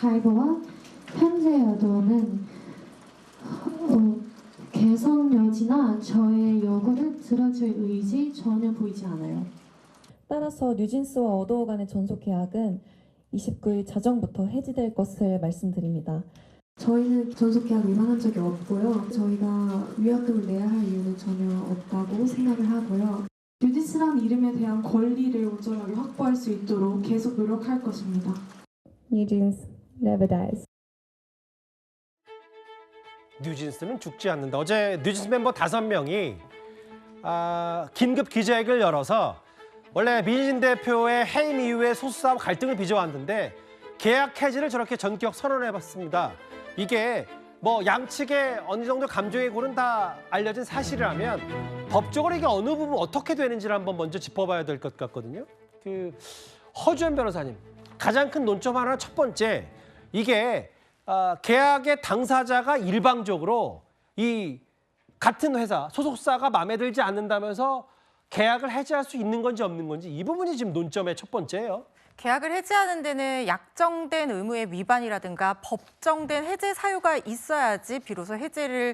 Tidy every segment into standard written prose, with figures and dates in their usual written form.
할부와 현재 여도는 개성 여지나 저의 요구를 들어줄 의지 전혀 보이지 않아요. 따라서 뉴진스와 어도어 간의 전속 계약은 29일 자정부터 해지될 것을 말씀드립니다. 저희는 전속 계약 위반한 적이 없고요. 저희가 위약금을 내야 할 이유는 전혀 없다고 생각을 하고요. 뉴진스라는 이름에 대한 권리를 온전하게 확보할 수 있도록 계속 노력할 것입니다. 뉴진스 never dies. 뉴진스는 죽지 않는다. 어제 뉴진스 멤버 5명이 긴급 기자회견을 열어서 원래 민희진 대표의 해임 이후에 소수사와 갈등을 빚어왔는데 계약 해지를 저렇게 전격 선언해봤습니다. 이게 뭐 양측의 어느 정도 감정의 골은 다 알려진 사실이라면 법적으로 이게 어느 부분 어떻게 되는지를 한번 먼저 짚어봐야 될 것 같거든요. 허주연 변호사님, 가장 큰 논점 하나 첫 번째, 이게 계약의 당사자가 일방적으로 이 같은 회사 소속사가 마음에 들지 않는다면서 계약을 해지할 수 있는 건지 없는 건지 이 부분이 지금 논점의 첫 번째예요. 계약을 해지하는 데는 약정된 의무의 위반이라든가 법정된 해제 사유가 있어야지 비로소 해제를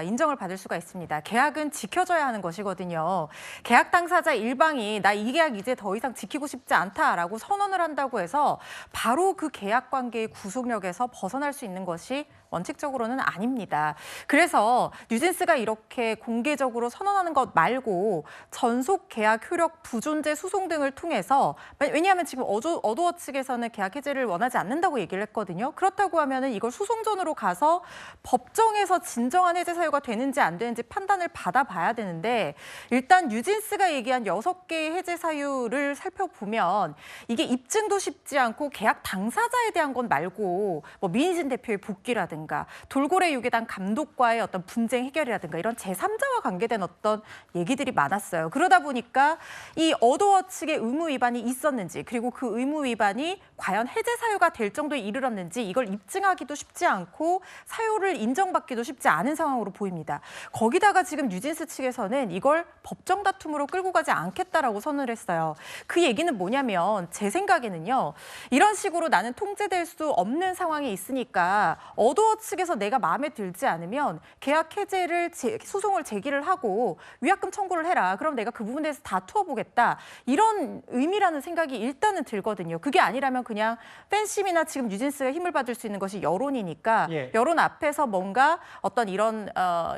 인정을 받을 수가 있습니다. 계약은 지켜져야 하는 것이거든요. 계약 당사자 일방이 나 이 계약 이제 더 이상 지키고 싶지 않다라고 선언을 한다고 해서 바로 그 계약 관계의 구속력에서 벗어날 수 있는 것이 원칙적으로는 아닙니다. 그래서 뉴진스가 이렇게 공개적으로 선언하는 것 말고 전속 계약 효력 부존재 소송 등을 통해서, 왜냐하면 지금 어도어 측에서는 계약 해지를 원하지 않는다고 얘기를 했거든요. 그렇다고 하면은 이걸 소송전으로 가서 법정에서 진정한 해제 사유가 되는지 안 되는지 판단을 받아봐야 되는데, 일단 뉴진스가 얘기한 6개의 해제 사유를 살펴보면 이게 입증도 쉽지 않고 계약 당사자에 대한 건 말고 뭐 민희진 대표의 복귀라든가 돌고래 유괴단 감독과의 어떤 분쟁 해결이라든가 이런 제3자와 관계된 어떤 얘기들이 많았어요. 그러다 보니까 이 어도어 측의 의무 위반이 있었는지, 그리고 그 의무 위반이 과연 해제 사유가 될 정도에 이르렀는지 이걸 입증하기도 쉽지 않고 사유를 인정받기도 쉽지 않은 상황으로 보입니다. 거기다가 지금 뉴진스 측에서는 이걸 법정 다툼으로 끌고 가지 않겠다라고 선언을 했어요. 그 얘기는 뭐냐면 제 생각에는요, 이런 식으로 나는 통제될 수 없는 상황이 있으니까 어도어 측에서 내가 마음에 들지 않으면 계약 해제를 소송을 제기를 하고 위약금 청구를 해라. 그럼 내가 그 부분에 대해서 다투어 보겠다. 이런 의미라는 생각이 일단은 들거든요. 그게 아니라면 그냥 팬심이나 지금 뉴진스가 힘을 받을 수 있는 것이 여론이니까 여론 앞에서 뭔가 어떤 이런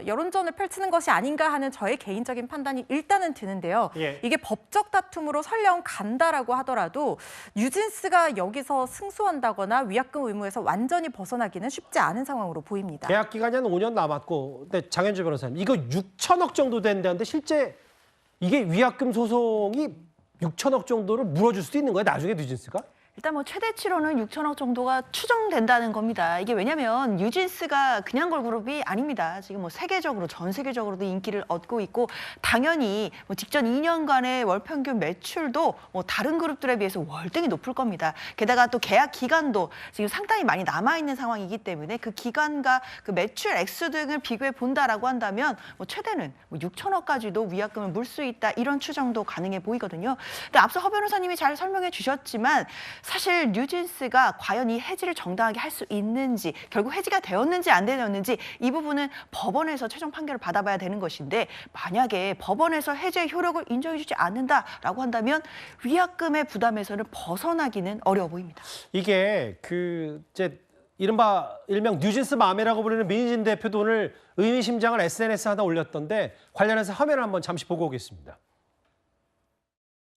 여론전을 펼치는 것이 아닌가 하는 저의 개인적인 판단이 일단은 드는데요. 이게 법적 다툼으로 설령 간다라고 하더라도 뉴진스가 여기서 승소한다거나 위약금 의무에서 완전히 벗어나기는 쉽지 않은 상황으로 보입니다. 계약 기간이 한 5년 남았고, 근데 장현주 변호사님, 이거 6천억 정도 된다는데 실제 이게 위약금 소송이 6천억 정도를 물어줄 수도 있는 거예요, 나중에 뉴진스가? 일단 뭐 최대치로는 6천억 정도가 추정된다는 겁니다. 이게 왜냐면 뉴진스가 그냥 걸그룹이 아닙니다. 지금 뭐 세계적으로, 전 세계적으로도 인기를 얻고 있고, 당연히 뭐 직전 2년간의 월 평균 매출도 뭐 다른 그룹들에 비해서 월등히 높을 겁니다. 게다가 또 계약 기간도 지금 상당히 많이 남아있는 상황이기 때문에 그 기간과 그 매출 액수 등을 비교해 본다라고 한다면 뭐 최대는 뭐 6천억까지도 위약금을 물 수 있다, 이런 추정도 가능해 보이거든요. 근데 앞서 허 변호사님이 잘 설명해 주셨지만 사실 뉴진스가 과연 이 해지를 정당하게 할 수 있는지, 결국 해지가 되었는지 안 되었는지 이 부분은 법원에서 최종 판결을 받아봐야 되는 것인데, 만약에 법원에서 해제 효력을 인정해주지 않는다라고 한다면 위약금의 부담에서는 벗어나기는 어려워 보입니다. 이게 이제 이른바 일명 뉴진스 맘이라고 부르는 민희진 대표도 오늘 의미심장을 SNS에 하나 올렸던데, 관련해서 화면을 한번 잠시 보고 오겠습니다.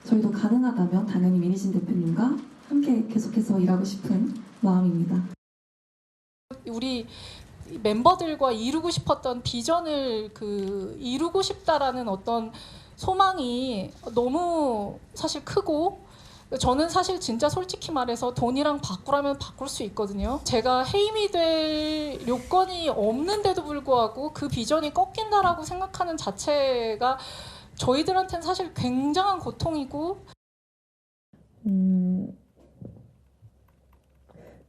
저희도 가능하다면 당연히 민희진 대표님과 함께 계속해서 일하고 싶은 마음입니다. 우리 멤버들과 이루고 싶었던 비전을 이루고 싶다라는 어떤 소망이 너무 사실 크고, 저는 사실 진짜 솔직히 말해서 돈이랑 바꾸라면 바꿀 수 있거든요. 제가 해임이 될 요건이 없는데도 불구하고 그 비전이 꺾인다라고 생각하는 자체가 저희들한테는 사실 굉장한 고통이고.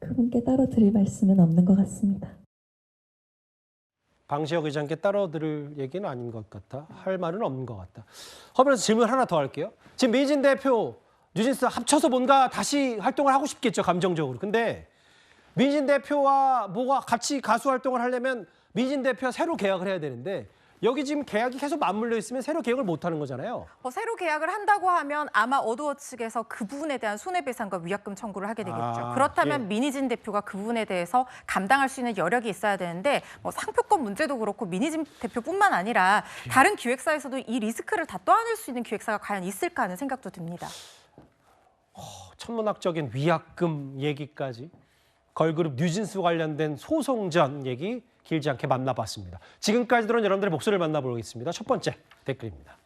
그분께 따로 드릴 말씀은 없는 것 같습니다. 방시혁 의장께 따로 들을 얘기는 아닌 것 같다. 할 말은 없는 것 같다. 허변에서 질문 하나 더 할게요. 지금 민희진 대표, 뉴진스 합쳐서 뭔가 다시 활동을 하고 싶겠죠, 감정적으로. 근데 민진 대표와 뭐가 같이 가수 활동을 하려면 민진 대표와 새로 계약을 해야 되는데 여기 지금 계약이 계속 맞물려 있으면 새로 계약을 못 하는 거잖아요. 새로 계약을 한다고 하면 아마 어도어 측에서 그 부분에 대한 손해배상과 위약금 청구를 하게 되겠죠. 그렇다면 예. 민희진 대표가 그 부분에 대해서 감당할 수 있는 여력이 있어야 되는데 상표권 문제도 그렇고 민희진 대표뿐만 아니라 다른 기획사에서도 이 리스크를 다 떠안을 수 있는 기획사가 과연 있을까 하는 생각도 듭니다. 천문학적인 위약금 얘기까지 걸그룹 뉴진스 관련된 소송전 얘기 길지 않게 만나봤습니다. 지금까지 들은 여러분들의 목소리를 만나보겠습니다. 첫 번째 댓글입니다.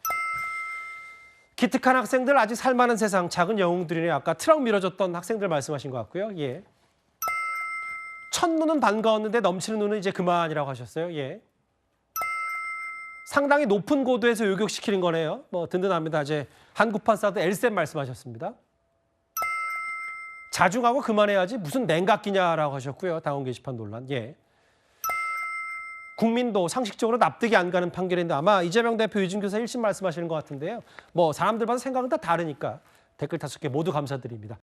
기특한 학생들 아직 살만한 세상 작은 영웅들이네. 아까 트럭 밀어줬던 학생들 말씀하신 것 같고요. 예. 첫눈은 반가웠는데 넘치는 눈은 이제 그만이라고 하셨어요. 예. 상당히 높은 고도에서 요격시키는 거네요. 뭐 든든합니다. 이제 한국판 사드 엘셈 말씀하셨습니다. 자중하고 그만해야지 무슨 냉각기냐라고 하셨고요. 당원 게시판 논란. 예. 국민도 상식적으로 납득이 안 가는 판결인데 아마 이재명 대표 유진교사 1심 말씀하시는 것 같은데요. 뭐 사람들마다 생각은 다 다르니까 댓글 5개 모두 감사드립니다.